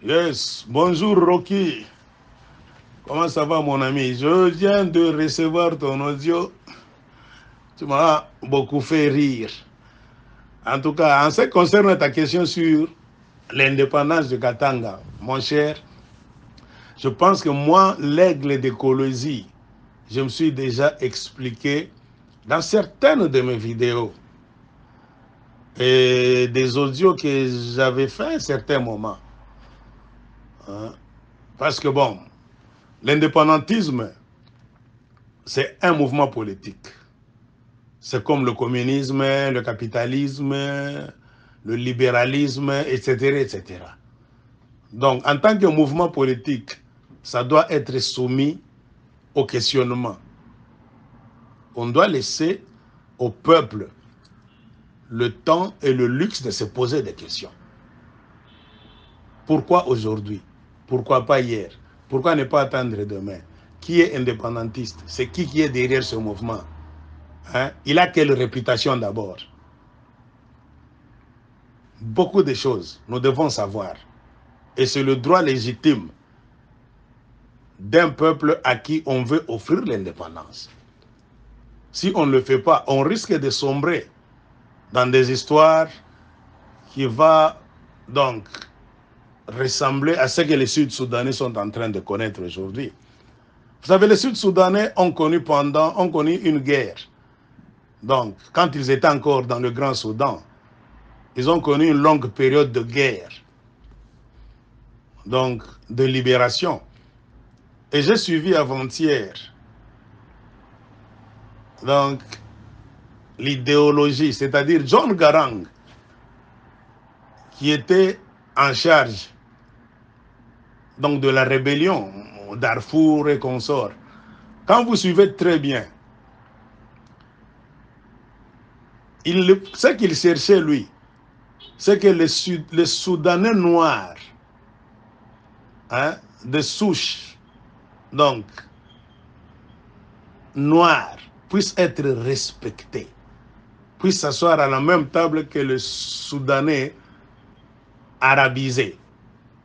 Yes, bonjour Rocky. Comment ça va mon ami? Je viens de recevoir ton audio. Tu m'as beaucoup fait rire. En tout cas, en ce qui concerne ta question sur l'indépendance de Katanga, mon cher, je pense que moi, l'aigle d'écologie, je me suis déjà expliqué dans certaines de mes vidéos et des audios que j'avais fait à un certain moment. Hein? Parce que bon, l'indépendantisme, c'est un mouvement politique. C'est comme le communisme, le capitalisme, le libéralisme, etc., etc. Donc, en tant que mouvement politique, ça doit être soumis au questionnement. On doit laisser au peuple le temps et le luxe de se poser des questions. Pourquoi aujourd'hui? Pourquoi pas hier? Pourquoi ne pas attendre demain? Qui est indépendantiste? C'est qui est derrière ce mouvement? Hein? Il a quelle réputation d'abord? Beaucoup de choses, nous devons savoir. Et c'est le droit légitime d'un peuple à qui on veut offrir l'indépendance. Si on ne le fait pas, on risque de sombrer dans des histoires qui vont donc ressembler à ce que les Sud-Soudanais sont en train de connaître aujourd'hui. Vous savez, les Sud-Soudanais ont connu une guerre. Donc, quand ils étaient encore dans le Grand Soudan, ils ont connu une longue période de guerre, donc de libération. Et j'ai suivi avant-hier, donc, l'idéologie, c'est-à-dire John Garang, qui était en charge donc de la rébellion Darfour et consorts. Quand vous suivez très bien, ce qu'il cherchait lui, c'est que les Soudanais noirs, hein, de souche, donc noirs, puissent être respectés, puissent s'asseoir à la même table que les Soudanais arabisés.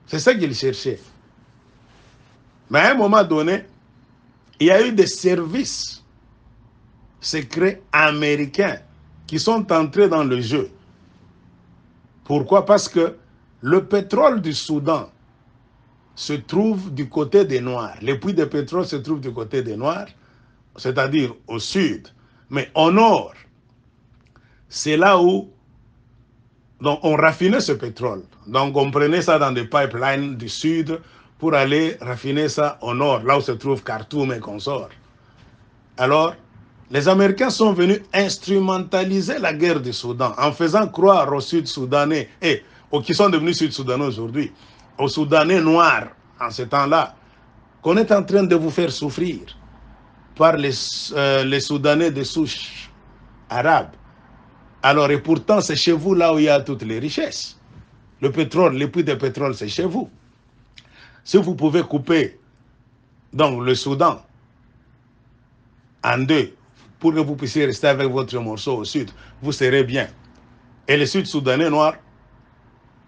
C'est ça qu'il cherchait. Mais à un moment donné, il y a eu des services secrets américains qui sont entrés dans le jeu. Pourquoi? Parce que le pétrole du Soudan se trouve du côté des Noirs. Les puits de pétrole se trouvent du côté des Noirs, c'est-à-dire au sud. Mais au nord, c'est là où donc, on raffinait ce pétrole. Donc on prenait ça dans des pipelines du sud pour aller raffiner ça au nord, là où se trouve Khartoum et consorts. Alors, les Américains sont venus instrumentaliser la guerre du Soudan en faisant croire aux Sud-Soudanais et aux qui sont devenus Sud-Soudanais aujourd'hui, aux Soudanais noirs en ce temps-là, qu'on est en train de vous faire souffrir par les Soudanais de souche arabe. Alors, et pourtant, c'est chez vous là où il y a toutes les richesses. Le pétrole, les puits de pétrole, c'est chez vous. Si vous pouvez couper donc le Soudan en deux pour que vous puissiez rester avec votre morceau au sud, vous serez bien. Et les Sud-Soudanais noirs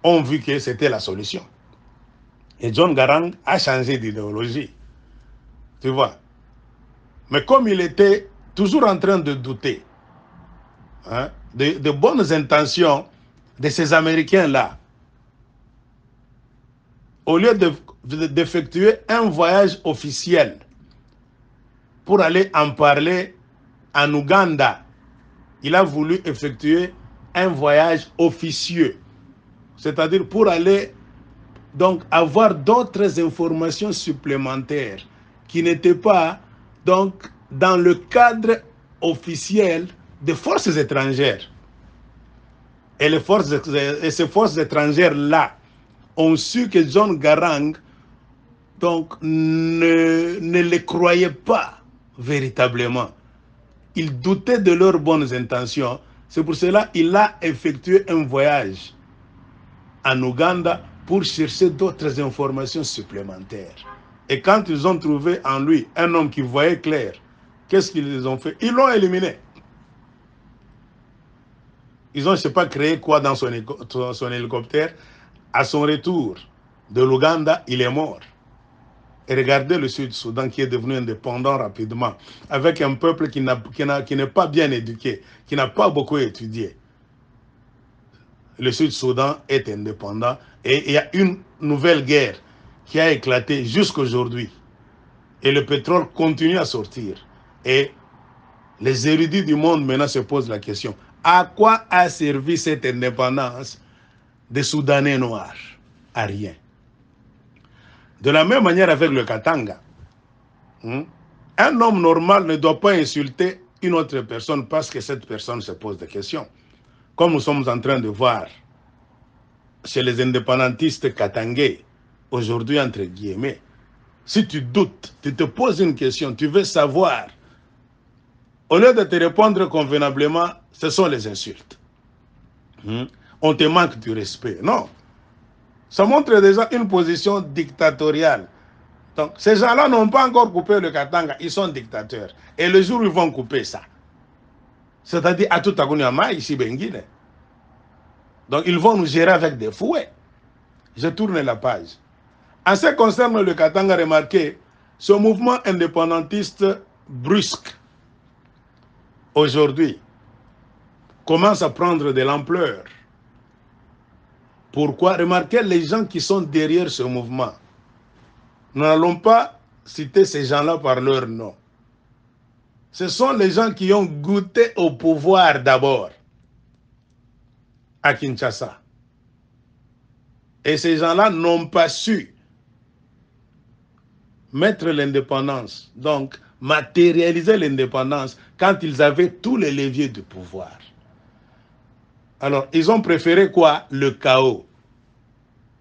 ont vu que c'était la solution. Et John Garang a changé d'idéologie. Tu vois. Mais comme il était toujours en train de douter, hein, de bonnes intentions de ces Américains-là, au lieu d'effectuer un voyage officiel pour aller en parler en Ouganda, il a voulu effectuer un voyage officieux, c'est-à-dire pour aller donc avoir d'autres informations supplémentaires qui n'étaient pas donc dans le cadre officiel des forces étrangères. Et ces forces étrangères-là ont su que John Garang donc ne les croyait pas véritablement. Ils doutaient de leurs bonnes intentions. C'est pour cela qu'il a effectué un voyage en Ouganda pour chercher d'autres informations supplémentaires. Et quand ils ont trouvé en lui un homme qui voyait clair, qu'est-ce qu'ils ont fait? Ils l'ont éliminé. Ils ont, je ne sais pas, créé quoi dans son hélicoptère. À son retour, de l'Ouganda, il est mort. Et regardez le Sud-Soudan qui est devenu indépendant rapidement, avec un peuple qui n'est pas bien éduqué, qui n'a pas beaucoup étudié. Le Sud-Soudan est indépendant et il y a une nouvelle guerre qui a éclaté jusqu'aujourd'hui. Et le pétrole continue à sortir. Et les érudits du monde maintenant se posent la question, à quoi a servi cette indépendance des Soudanais noirs? À rien. De la même manière avec le Katanga. Un homme normal ne doit pas insulter une autre personne parce que cette personne se pose des questions. Comme nous sommes en train de voir chez les indépendantistes katangais, aujourd'hui entre guillemets, si tu doutes, tu te poses une question, tu veux savoir, au lieu de te répondre convenablement, ce sont les insultes. On te manque du respect. Non. Ça montre déjà une position dictatoriale. Donc, ces gens-là n'ont pas encore coupé le Katanga, ils sont dictateurs. Et le jour où ils vont couper ça, c'est-à-dire à tout Aguniama, ici, Benguine. Donc, ils vont nous gérer avec des fouets. Je tourne la page. En ce qui concerne le Katanga, remarquez, ce mouvement indépendantiste brusque, aujourd'hui, commence à prendre de l'ampleur. Pourquoi? Remarquez les gens qui sont derrière ce mouvement. Nous n'allons pas citer ces gens-là par leur nom. Ce sont les gens qui ont goûté au pouvoir d'abord à Kinshasa. Et ces gens-là n'ont pas su mettre l'indépendance, donc matérialiser l'indépendance quand ils avaient tous les leviers du pouvoir. Alors, ils ont préféré quoi? Le chaos.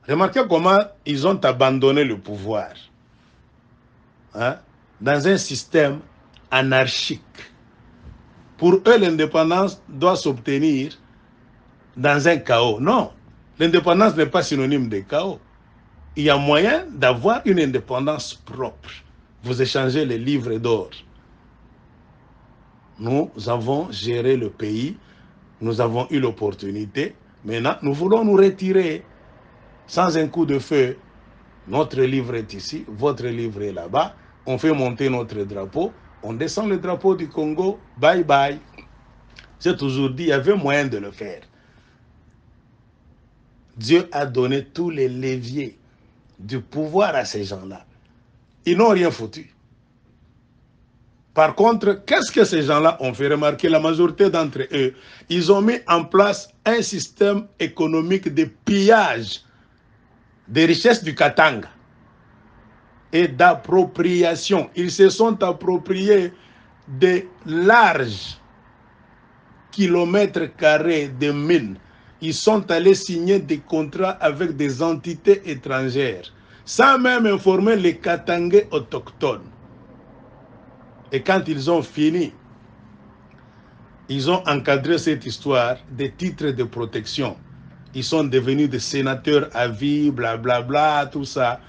Remarquez comment ils ont abandonné le pouvoir. Dans un système anarchique. Pour eux, l'indépendance doit s'obtenir dans un chaos. Non, l'indépendance n'est pas synonyme de chaos. Il y a moyen d'avoir une indépendance propre. Vous échangez les livres d'or. Nous avons géré le pays, nous avons eu l'opportunité. Maintenant, nous voulons nous retirer sans un coup de feu. Notre livre est ici, votre livre est là-bas. On fait monter notre drapeau, on descend le drapeau du Congo, bye bye. J'ai toujours dit, il y avait moyen de le faire. Dieu a donné tous les leviers du pouvoir à ces gens-là. Ils n'ont rien foutu. Par contre, qu'est-ce que ces gens-là ont fait remarquer? La majorité d'entre eux, ils ont mis en place un système économique de pillage des richesses du Katanga et d'appropriation. Ils se sont appropriés de larges kilomètres carrés de mines. Ils sont allés signer des contrats avec des entités étrangères, sans même informer les Katangais autochtones. Et quand ils ont fini, ils ont encadré cette histoire des titres de protection. Ils sont devenus des sénateurs à vie, blablabla, tout ça.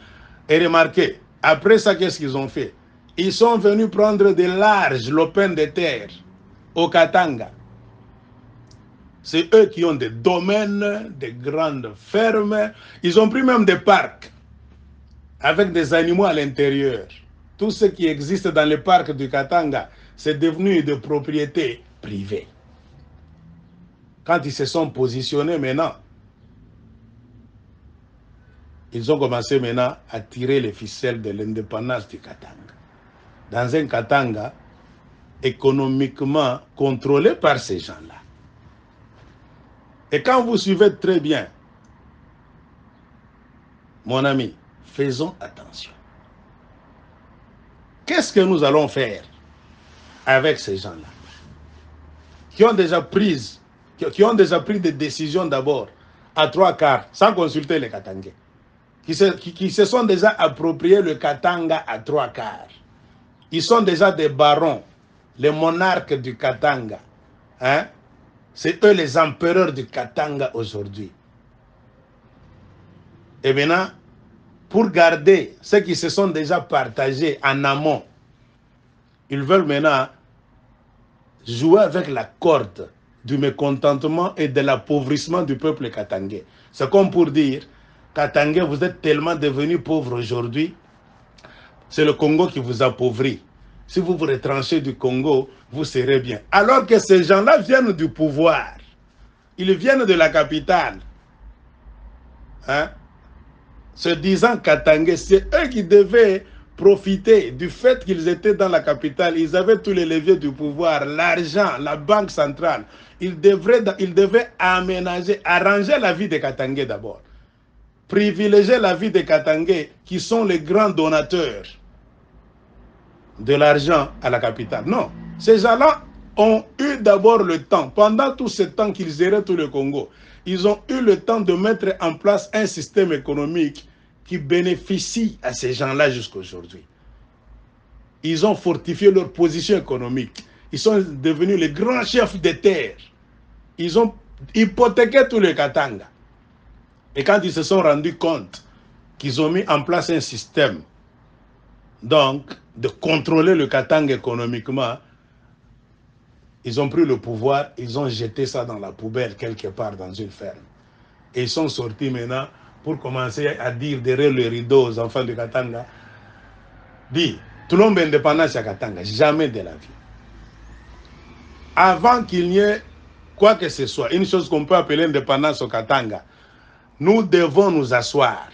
Et remarquez, après ça, qu'est-ce qu'ils ont fait? Ils sont venus prendre de larges lopins de terre au Katanga. C'est eux qui ont des domaines, des grandes fermes. Ils ont pris même des parcs avec des animaux à l'intérieur. Tout ce qui existe dans les parcs du Katanga, c'est devenu de propriété privée. Quand ils se sont positionnés maintenant, ils ont commencé maintenant à tirer les ficelles de l'indépendance du Katanga. Dans un Katanga économiquement contrôlé par ces gens-là. Et quand vous suivez très bien, mon ami, faisons attention. Qu'est-ce que nous allons faire avec ces gens-là qui ont déjà pris des décisions d'abord à 3/4 sans consulter les Katangais, qui se sont déjà appropriés le Katanga à 3/4. Ils sont déjà des barons, les monarques du Katanga. C'est eux les empereurs du Katanga aujourd'hui. Et maintenant, pour garder ceux qui se sont déjà partagés en amont, ils veulent maintenant jouer avec la corde du mécontentement et de l'appauvrissement du peuple katangais. C'est comme pour dire, Katangais, vous êtes tellement devenus pauvres aujourd'hui. C'est le Congo qui vous appauvrit. Si vous vous retranchez du Congo, vous serez bien. Alors que ces gens-là viennent du pouvoir. Ils viennent de la capitale. Hein? Se disant Katangais, c'est eux qui devaient profiter du fait qu'ils étaient dans la capitale. Ils avaient tous les leviers du pouvoir, l'argent, la banque centrale. Ils devaient aménager, arranger la vie des Katangais d'abord. Privilégier la vie des Katangais qui sont les grands donateurs de l'argent à la capitale. Non, ces gens-là ont eu d'abord le temps, pendant tout ce temps qu'ils géraient tout le Congo, ils ont eu le temps de mettre en place un système économique qui bénéficie à ces gens-là jusqu'à aujourd'hui. Ils ont fortifié leur position économique. Ils sont devenus les grands chefs des terres. Ils ont hypothéqué tout le Katanga. Et quand ils se sont rendus compte qu'ils ont mis en place un système, donc, de contrôler le Katanga économiquement, ils ont pris le pouvoir, ils ont jeté ça dans la poubelle quelque part dans une ferme. Et ils sont sortis maintenant pour commencer à dire derrière le rideau aux enfants de Katanga, dis, tout le monde est indépendant à Katanga, jamais de la vie. Avant qu'il n'y ait quoi que ce soit, une chose qu'on peut appeler indépendance au Katanga, nous devons nous asseoir.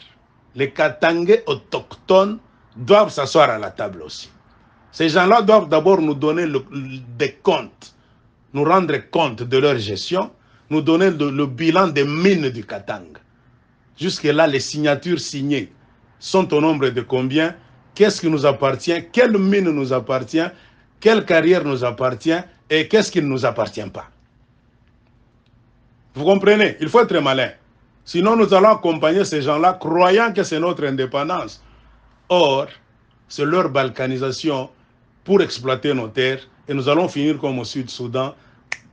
Les Katangais autochtones doivent s'asseoir à la table aussi. Ces gens-là doivent d'abord nous donner des comptes, nous rendre compte de leur gestion, nous donner le bilan des mines du Katanga. Jusque-là, les signatures signées sont au nombre de combien? Qu'est-ce qui nous appartient? Quelle mine nous appartient? Quelle carrière nous appartient? Et qu'est-ce qui ne nous appartient pas? Vous comprenez? Il faut être malin. Sinon, nous allons accompagner ces gens-là croyant que c'est notre indépendance. Or, c'est leur balkanisation pour exploiter nos terres. Et nous allons finir comme au Sud-Soudan,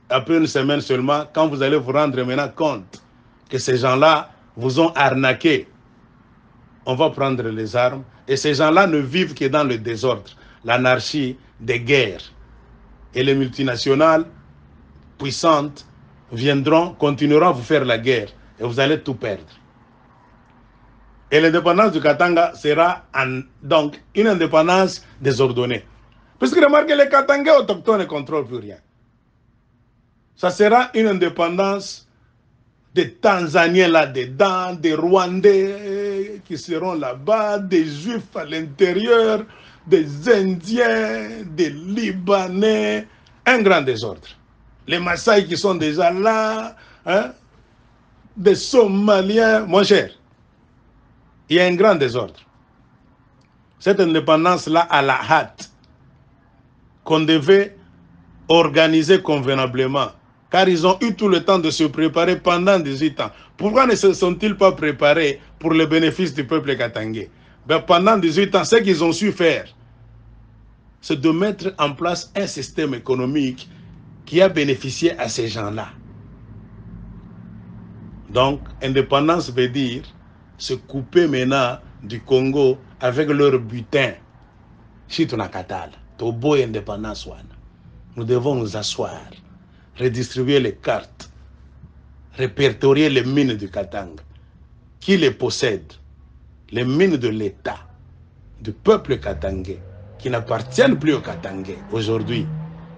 après une semaine seulement, quand vous allez vous rendre maintenant compte que ces gens-là vous ont arnaqué. On va prendre les armes. Et ces gens-là ne vivent que dans le désordre, l'anarchie, des guerres. Et les multinationales puissantes viendront, continueront à vous faire la guerre. Et vous allez tout perdre. Et l'indépendance du Katanga sera donc une indépendance désordonnée. Parce que remarquez, les Katangais autochtones ne contrôlent plus rien. Ça sera une indépendance des Tanzaniens là-dedans, des Rwandais qui seront là-bas, des Juifs à l'intérieur, des Indiens, des Libanais. Un grand désordre. Les Maasai qui sont déjà là, hein, des Somaliens, mon cher. Il y a un grand désordre. Cette indépendance-là à la hâte, qu'on devait organiser convenablement, car ils ont eu tout le temps de se préparer pendant 18 ans. Pourquoi ne se sont-ils pas préparés pour le bénéfice du peuple katangais? Ben, pendant 18 ans, ce qu'ils ont su faire, c'est de mettre en place un système économique qui a bénéficié à ces gens-là. Donc, indépendance veut dire se couper maintenant du Congo avec leur butin. Nous devons nous asseoir, redistribuer les cartes, répertorier les mines du Katanga. Qui les possède? Les mines de l'État, du peuple katangais, qui n'appartiennent plus aux Katangais aujourd'hui.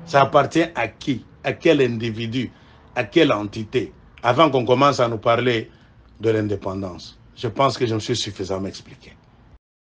Ça appartient à qui? À quel individu? À quelle entité? Avant qu'on commence à nous parler de l'indépendance. Je pense que je me suis suffisamment expliqué.